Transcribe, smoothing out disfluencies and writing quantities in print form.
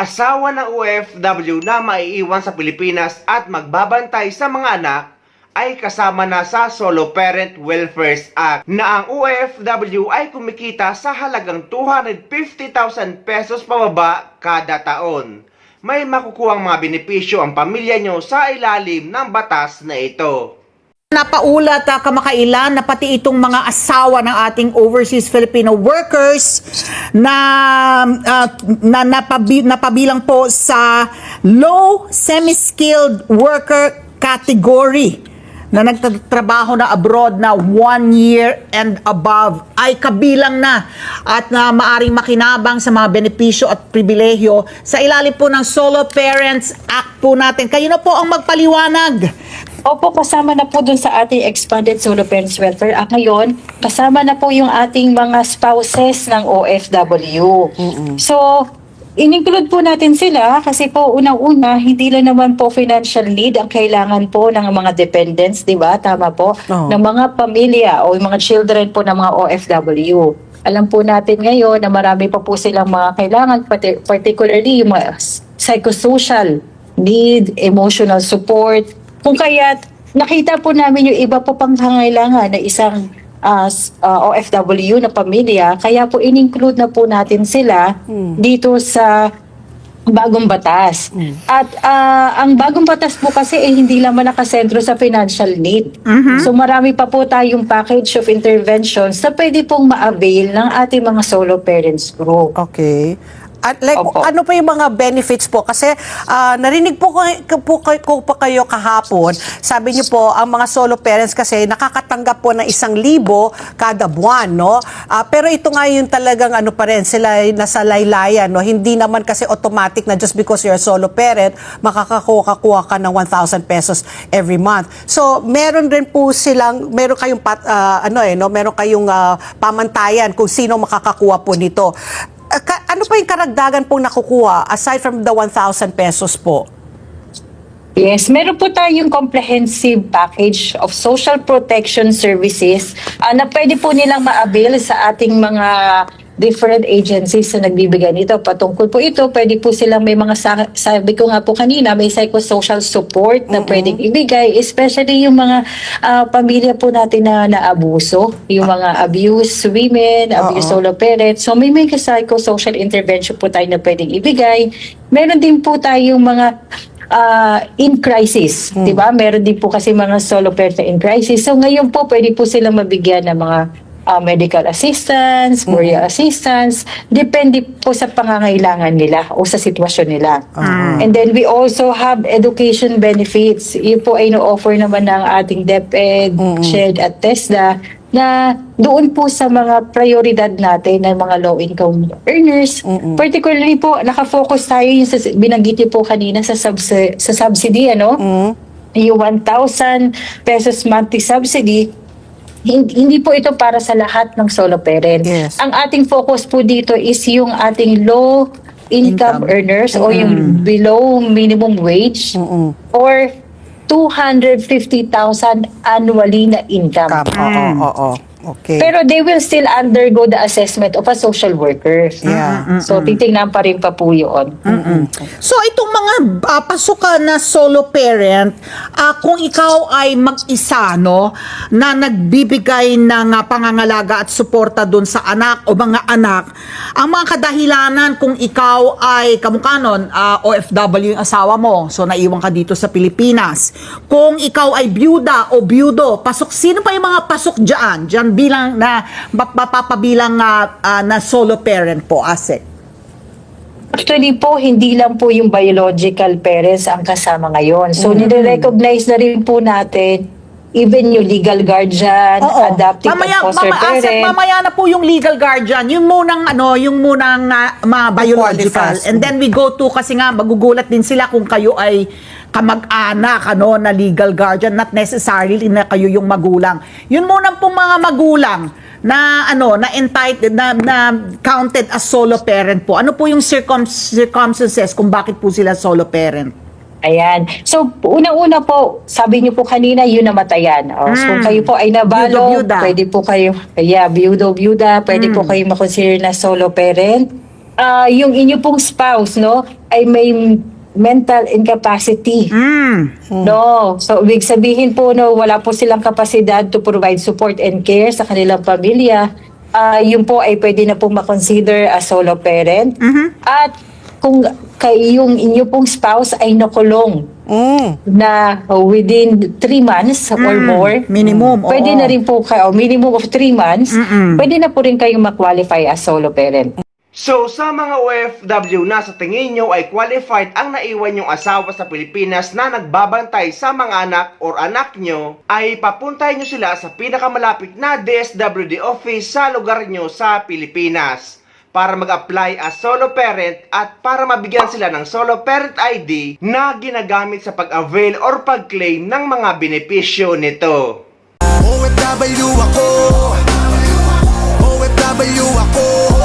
asawa ng OFW na maiiwan sa Pilipinas at magbabantay sa mga anak ay kasama na sa Solo Parent Welfare Act na ang OFW ay kumikita sa halagang 250,000 pesos pababa kada taon. May makukuhang mga benepisyo ang pamilya nyo sa ilalim ng batas na ito. Napaulat kamakailan na pati itong mga asawa ng ating overseas Filipino workers na napabilang po sa low semi-skilled worker category na nagtatrabaho na abroad na 1 year and above ay kabilang na at na maaring makinabang sa mga benepisyo at pribilehyo sa ilalim po ng Solo Parents Act po natin. Kayo na po ang magpaliwanag. Opo, kasama na po dun sa ating expanded Solo Parents Welfare Act ngayon, kasama na po yung ating mga spouses ng OFW. So, in-include po natin sila kasi po unang-una, hindi lang naman po financial need ang kailangan po ng mga dependents, di ba? Tama po. Ng mga pamilya o yung mga children po ng mga OFW. Alam po natin ngayon na marami pa po silang mga kailangan, particularly yung mga psychosocial need, emotional support. Kung kaya't nakita po namin yung iba po pang pangangailangan na isang OFW na pamilya, kaya po in-include na po natin sila dito sa bagong batas. At ang bagong batas po kasi hindi lamang nakasentro sa financial need. So marami pa po tayong package of interventions na pwede pong ma-avail ng ating mga solo parents group. Okay. At like, Opo. ano pa yung mga benefits po? Kasi narinig po ko pa kayo kahapon, sabi niyo po, ang mga solo parents kasi nakakatanggap po ng 1,000 kada buwan, no? Pero ito nga yung talagang ano pa rin, sila ay nasa laylayan, no? Hindi naman kasi automatic na just because you're a solo parent, makakakuha ka ng 1,000 pesos every month. So, meron rin po silang, meron kayong meron kayong pamantayan kung sino makakakuha po nito. Ano pa yung karagdagan pong nakukuha aside from the 1,000 pesos po? Yes, meron po tayong comprehensive package of social protection services na pwede po nilang ma-avail sa ating mga different agencies na nagbibigay nito. Patungkol po ito, pwede po silang may mga, sabi ko nga po kanina, may psychosocial support na pwedeng ibigay, especially yung mga pamilya po natin na naabuso, yung mga abused women, abused solo parents. So may psychosocial intervention po tayo na pwedeng ibigay. Meron din po tayong mga in crisis, di ba? Meron din po kasi mga solo parents in crisis. So ngayon po, pwede po silang mabigyan ng mga medical assistance, burial assistance, depende po sa pangangailangan nila o sa sitwasyon nila. And then we also have education benefits. Yun po ay no-offer naman ng ating DepEd, SHED at TESDA na doon po sa mga prioridad natin ng mga low-income earners. Particularly po, nakafocus tayo yung binanggit niyo po kanina sa subsidy, ano? Yung 1,000 pesos monthly subsidy. Hindi po ito para sa lahat ng solo parent. Yes. Ang ating focus po dito is yung ating low income earners o yung below minimum wage or 250,000 annually na income. Oo. Okay. Pero they will still undergo the assessment of a social worker. Yeah. So titingnan pa rin pa po yun. So itong mga pasukan na solo parent, kung ikaw ay mag-isa, no, na nagbibigay ng pangangalaga at suporta doon sa anak o mga anak, ang mga kadahilanan kung ikaw ay kamukha nun, OFW yung asawa mo, so naiwan ka dito sa Pilipinas. Kung ikaw ay byuda o byudo, sino pa yung mga pasok dyan bilang na mapapabilang na solo parent po, Asek? Actually po, hindi lang po yung biological parents ang kasama ngayon. So, nire-recognize na rin po natin even yung legal guardian, adoptive and foster parent. Mamaya na po yung legal guardian, yung munang biological. And then we go to, kasi nga magugulat din sila kung kayo ay kamag-anak na legal guardian, not necessarily na kayo yung magulang. Yun muna pong mga magulang na entitled na counted as solo parent po. Ano po yung circumstances kung bakit po sila solo parent? Ayan. So, una-una po, sabi niyo po kanina, yun namatayan. So, kung kayo po ay nabalo, Byuda. pwede po kayo, byuda, pwede po kayo makonsider na solo parent. yung inyo pong spouse, no, ay may mental incapacity. No. So, ibig sabihin po, no, wala po silang kapasidad to provide support and care sa kanilang pamilya. Yun po ay pwede na pong makonsider as solo parent. At kung yung inyo pong spouse ay nakulong na within 3 months or more, Minimum, pwede oo. na rin po kayo, minimum of 3 months, pwede na po rin kayong ma-qualify as solo parent. So sa mga OFW na sa tingin nyo ay qualified ang naiwan yung asawa sa Pilipinas na nagbabantay sa mga anak or anak nyo, ay papuntahin nyo sila sa pinakamalapit na DSWD office sa lugar nyo sa Pilipinas para mag-apply as solo parent at para mabigyan sila ng solo parent ID na ginagamit sa pag-avail or pag-claim ng mga benepisyo nito. OFW ako, OFW ako.